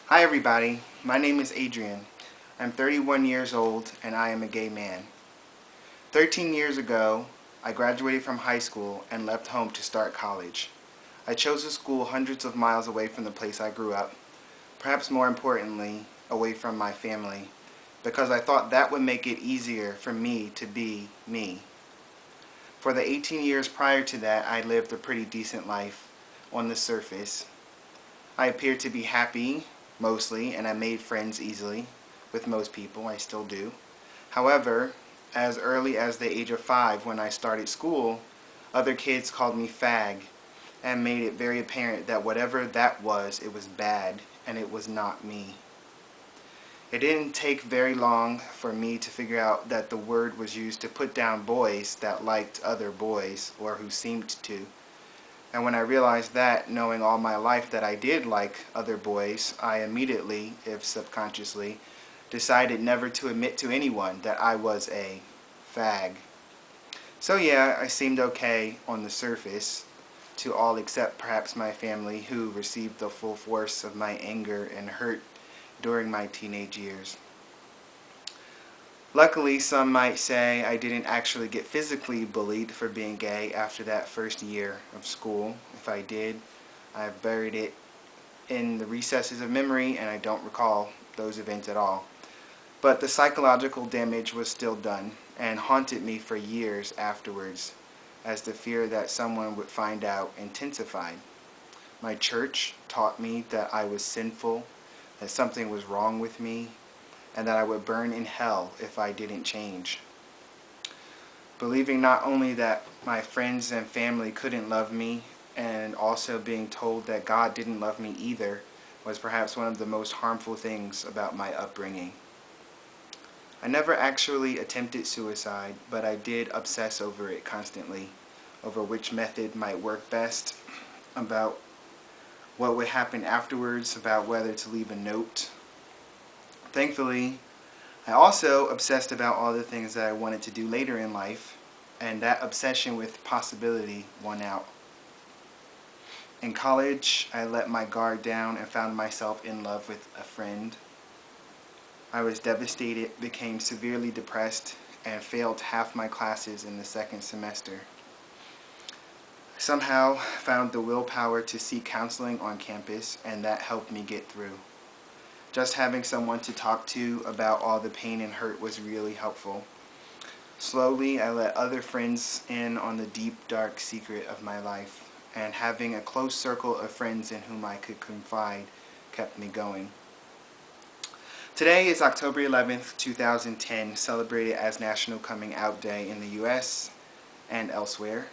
Hi everybody, my name is Adrian. I'm 31 years old and I am a gay man. 13 years ago, I graduated from high school and left home to start college. I chose a school hundreds of miles away from the place I grew up, perhaps more importantly, away from my family, because I thought that would make it easier for me to be me. For the 18 years prior to that, I lived a pretty decent life on the surface. I appeared to be happy, mostly, and I made friends easily with most people. I still do. However, as early as the age of 5 when I started school, other kids called me fag and made it very apparent that whatever that was, it was bad and it was not me. It didn't take very long for me to figure out that the word was used to put down boys that liked other boys or who seemed to. And when I realized that, knowing all my life that I did like other boys, I immediately, if subconsciously, decided never to admit to anyone that I was a fag. So yeah, I seemed okay on the surface to all except perhaps my family, who received the full force of my anger and hurt during my teenage years. Luckily, some might say I didn't actually get physically bullied for being gay after that first year of school. If I did, I've buried it in the recesses of memory and I don't recall those events at all. But the psychological damage was still done and haunted me for years afterwards, as the fear that someone would find out intensified. My church taught me that I was sinful, that something was wrong with me, and that I would burn in hell if I didn't change. Believing not only that my friends and family couldn't love me, and also being told that God didn't love me either, was perhaps one of the most harmful things about my upbringing. I never actually attempted suicide, but I did obsess over it constantly, over which method might work best, about what would happen afterwards, about whether to leave a note. Thankfully, I also obsessed about all the things that I wanted to do later in life, and that obsession with possibility won out. In college, I let my guard down and found myself in love with a friend. I was devastated, became severely depressed, and failed half my classes in the second semester. I somehow found the willpower to seek counseling on campus, and that helped me get through. Just having someone to talk to about all the pain and hurt was really helpful. Slowly, I let other friends in on the deep, dark secret of my life, and having a close circle of friends in whom I could confide kept me going. Today is October 11th, 2010, celebrated as National Coming Out Day in the US and elsewhere.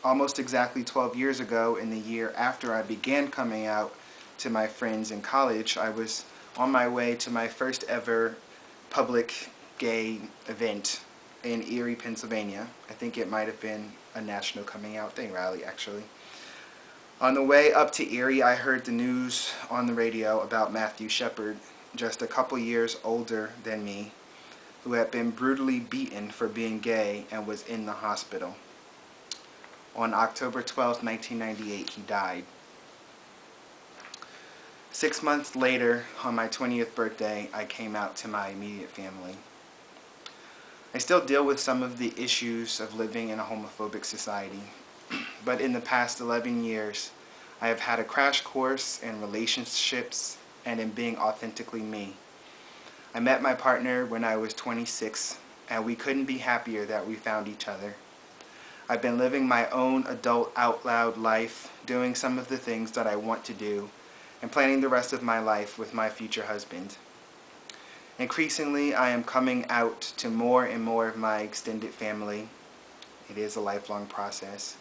Almost exactly 12 years ago, in the year after I began coming out to my friends in college, I was on my way to my first ever public gay event in Erie, Pennsylvania. I think it might have been a National Coming Out Day rally, actually. On the way up to Erie, I heard the news on the radio about Matthew Shepard, just a couple years older than me, who had been brutally beaten for being gay and was in the hospital. On October 12, 1998, he died. 6 months later, on my 20th birthday, I came out to my immediate family. I still deal with some of the issues of living in a homophobic society, but in the past 11 years, I have had a crash course in relationships and in being authentically me. I met my partner when I was 26, and we couldn't be happier that we found each other. I've been living my own adult out loud life, doing some of the things that I want to do, and planning the rest of my life with my future husband. Increasingly, I am coming out to more and more of my extended family. It is a lifelong process.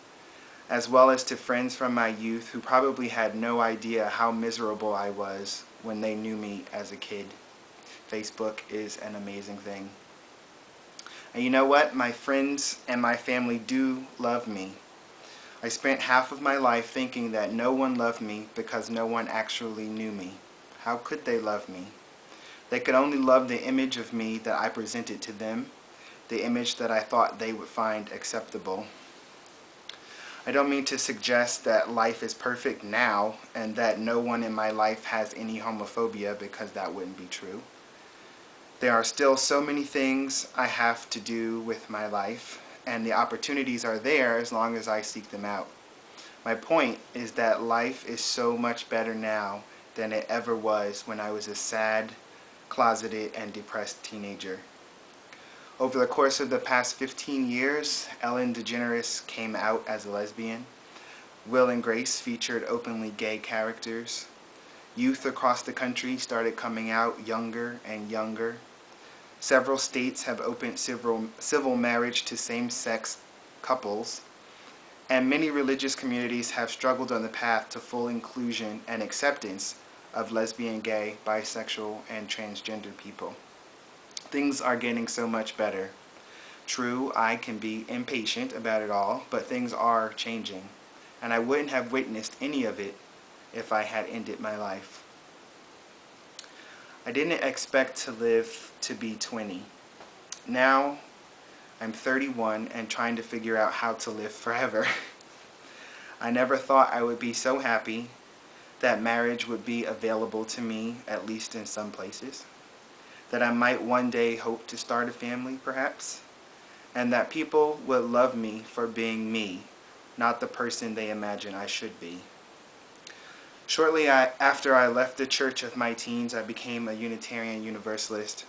As well as to friends from my youth who probably had no idea how miserable I was when they knew me as a kid. Facebook is an amazing thing. And you know what? My friends and my family do love me. I spent half of my life thinking that no one loved me because no one actually knew me. How could they love me? They could only love the image of me that I presented to them, the image that I thought they would find acceptable. I don't mean to suggest that life is perfect now and that no one in my life has any homophobia, because that wouldn't be true. There are still so many things I have to do with my life, and the opportunities are there as long as I seek them out. My point is that life is so much better now than it ever was when I was a sad, closeted, and depressed teenager. Over the course of the past 15 years, Ellen DeGeneres came out as a lesbian. Will and Grace featured openly gay characters. Youth across the country started coming out younger and younger. Several states have opened civil marriage to same-sex couples. And many religious communities have struggled on the path to full inclusion and acceptance of lesbian, gay, bisexual, and transgender people. Things are getting so much better. True, I can be impatient about it all, but things are changing, and I wouldn't have witnessed any of it if I had ended my life. I didn't expect to live to be 20. Now, I'm 31 and trying to figure out how to live forever. I never thought I would be so happy that marriage would be available to me, at least in some places. That I might one day hope to start a family, perhaps. And that people would love me for being me, not the person they imagine I should be. Shortly after I left the church of my teens, I became a Unitarian Universalist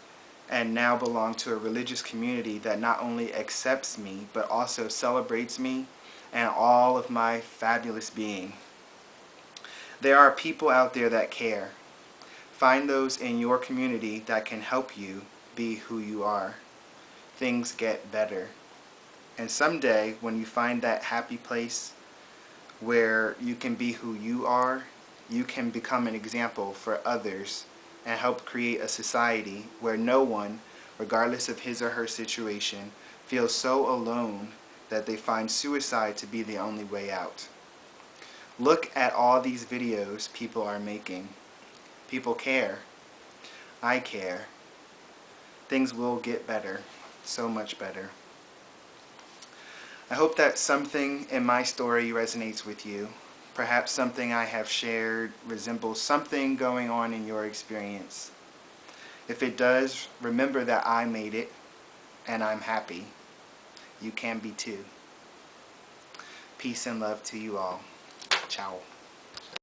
and now belong to a religious community that not only accepts me, but also celebrates me and all of my fabulous being. There are people out there that care. Find those in your community that can help you be who you are. Things get better. And someday, when you find that happy place where you can be who you are, you can become an example for others and help create a society where no one, regardless of his or her situation, feels so alone that they find suicide to be the only way out. Look at all these videos people are making. People care. I care. Things will get better. So much better. I hope that something in my story resonates with you. Perhaps something I have shared resembles something going on in your experience. If it does, remember that I made it, and I'm happy. You can be too. Peace and love to you all. Ciao.